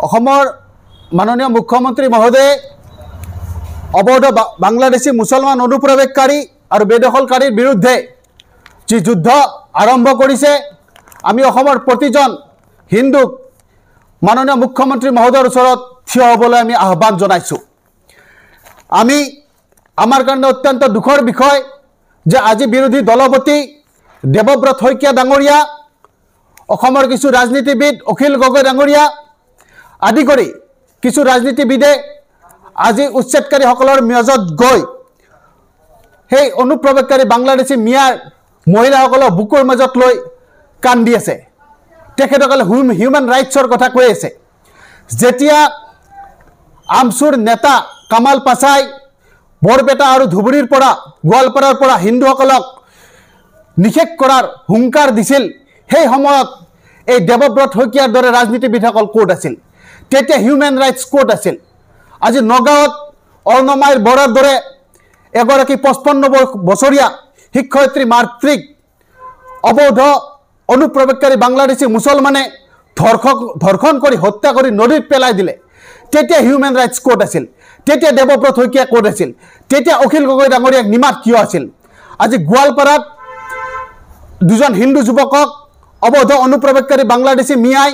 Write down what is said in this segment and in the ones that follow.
অসমৰ মাননীয় মুখ্যমন্ত্ৰী মহোদয়ে অবৈধ বাংলাদেশী মুছলমান অনুপ্ৰৱেশকাৰী আৰু বেদখলকাৰীৰ বিৰুদ্ধে যি যুদ্ধ আৰম্ভ কৰিছে আমি অসমৰ প্ৰতিজন হিন্দুক মাননীয় মুখ্যমন্ত্ৰী মহোদয়ৰ ওচৰত থিয় হ'বলৈ আমি আহ্বান জনাইছোঁ। আমি আমাৰ কাৰণে অত্যন্ত দুখৰ বিষয় যে আজি বিৰোধী দলপতি দেৱব্ৰত শইকীয়া ডাঙৰীয়া, অসমৰ কিছু ৰাজনীতিবিদ অখিল গগৈ ডাঙৰীয়া আদি কৰি কিছু ৰাজনীতিবিদে আজি উচ্ছেদকাৰীসকলৰ মাজত গৈ সেই অনুপ্ৰৱেশকাৰী বাংলাদেশী মিয়াৰ মহিলাসকলক বুকুৰ মাজত লৈ কান্দি আছে। তেখেতসকলে হিউমেন ৰাইটছৰ কথা কৈ আছে। যেতিয়া আমচুৰ নেতা কামাল পাছাই বৰপেটা আৰু ধুবুৰীৰ পৰা গোৱালপাৰাৰ পৰা হিন্দুসকলক নিষেধ কৰাৰ হুংকাৰ দিছিল, সেই সময়ত এই দেৱব্ৰত শইকীয়াৰ দৰে ৰাজনীতিবিদসকল ক'ত আছিল? তেতিয়া হিউমেন ৰাইটছ ক'ত আছিল? আজি নগাঁৱত অৰ্ণমাইৰ বৰাৰ দৰে এগৰাকী 55 বছৰীয়া শিক্ষয়িত্ৰী মাতৃক অবৈধ অনুপ্ৰৱেশকাৰী বাংলাদেশী মুছলমানে ধৰ্ষণ কৰি হত্যা কৰি নদীত পেলাই দিলে। তেতিয়া হিউমেন ৰাইটছ ক'ত আছিল? তেতিয়া দেৱব্ৰত শইকীয়া ক'ত আছিল? তেতিয়া অখিল গগৈ ডাঙৰীয়াক নিমাত কিয় আছিল? আজি গোৱালপাৰাত দুজন হিন্দু যুৱকক অবৈধ অনুপ্ৰৱেশকাৰী বাংলাদেশী মিয়াই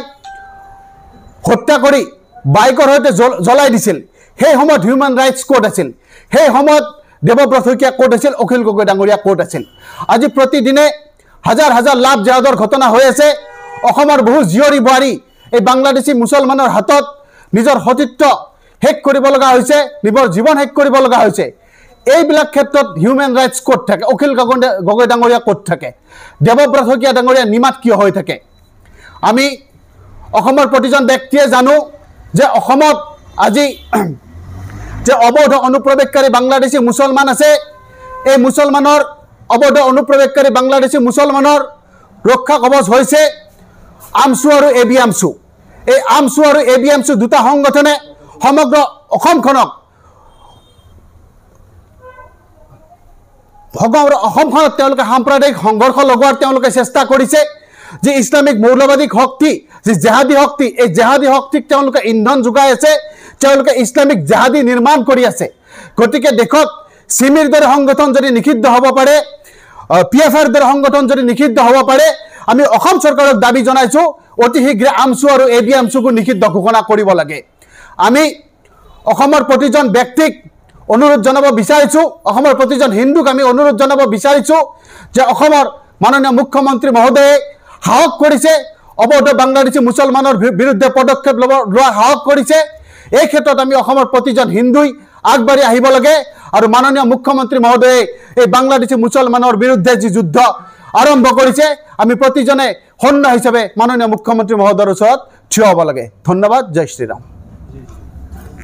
হত্যা কৰি বাইকৰ সৈতে জ্বলাই দিছিল। সেই সময়ত হিউমেন ৰাইটছ ক'ত আছিল? সেই সময়ত দেৱব্ৰত শইকীয়া ক'ত আছিল? অখিল গগৈ ডাঙৰীয়া ক'ত আছিল? আজি প্ৰতিদিনে হাজাৰ হাজাৰ লাভ জেহাদৰ ঘটনা হৈ আছে। অসমৰ বহু জীয়ৰী বোৱাৰী এই বাংলাদেশী মুছলমানৰ হাতত নিজৰ সতীত্ব শেষ কৰিব লগা হৈছে, নিজৰ জীৱন শেষ কৰিব লগা হৈছে। এইবিলাক ক্ষেত্ৰত হিউমেন ৰাইটছ ক'ত থাকে? অখিল গগৈ ডাঙৰীয়া ক'ত থাকে? দেৱব্ৰত শইকীয়া ডাঙৰীয়া নিমাত কিয় হৈ থাকে? আমি অসমৰ প্ৰতিজন ব্যক্তিয়ে জানো যে অসমত আজি যে অবৈধ অনুপ্ৰৱেশকাৰী বাংলাদেশী মুছলমান আছে, এই মুছলমানৰ অবৈধ অনুপ্ৰৱেশকাৰী বাংলাদেশী মুছলমানৰ ৰক্ষা কবচ হৈছে আমচু আৰু ABAMSU। এই আমচু আৰু ABAMSU দুটা সংগঠনে সমগ্ৰ অসমখনক তেওঁলোকে সাম্প্ৰদায়িক সংঘৰ্ষ লগোৱাৰ তেওঁলোকে চেষ্টা কৰিছে। যি ইছলামিক মৌলবাদী শক্তি, যি জেহাদী শক্তি, এই জেহাদী শক্তিক তেওঁলোকে ইন্ধন যোগাই আছে, তেওঁলোকে ইছলামিক জেহাদী নিৰ্মাণ কৰি আছে। গতিকে দেশত চিমিৰ দৰে সংগঠন যদি নিষিদ্ধ হ'ব পাৰে, PFIৰ দৰে সংগঠন যদি নিষিদ্ধ হ'ব পাৰে, আমি অসম চৰকাৰক দাবী জনাইছোঁ অতি শীঘ্ৰে আমচু আৰু ABAMSUকো নিষিদ্ধ ঘোষণা কৰিব লাগে। আমি অসমৰ প্ৰতিজন ব্যক্তিক অনুৰোধ জনাব বিচাৰিছোঁ, অসমৰ প্ৰতিজন হিন্দুক আমি অনুৰোধ জনাব বিচাৰিছোঁ যে অসমৰ মাননীয় মুখ্যমন্ত্ৰী মহোদয়ে সাহস কৰিছে, অবৈধ বাংলাদেশী মুছলমানৰ বিৰুদ্ধে পদক্ষেপ লোৱাৰ সাহস কৰিছে। এই ক্ষেত্ৰত আমি অসমৰ প্ৰতিজন হিন্দুই আগবাঢ়ি আহিব লাগে আৰু মাননীয় মুখ্যমন্ত্ৰী মহোদয়ে এই বাংলাদেশী মুছলমানৰ বিৰুদ্ধে যি যুদ্ধ আৰম্ভ কৰিছে, আমি প্ৰতিজনে সৈন্য হিচাপে মাননীয় মুখ্যমন্ত্ৰী মহোদয়ৰ ওচৰত থিয় হ'ব লাগে। ধন্যবাদ। জয় শ্ৰীৰাম।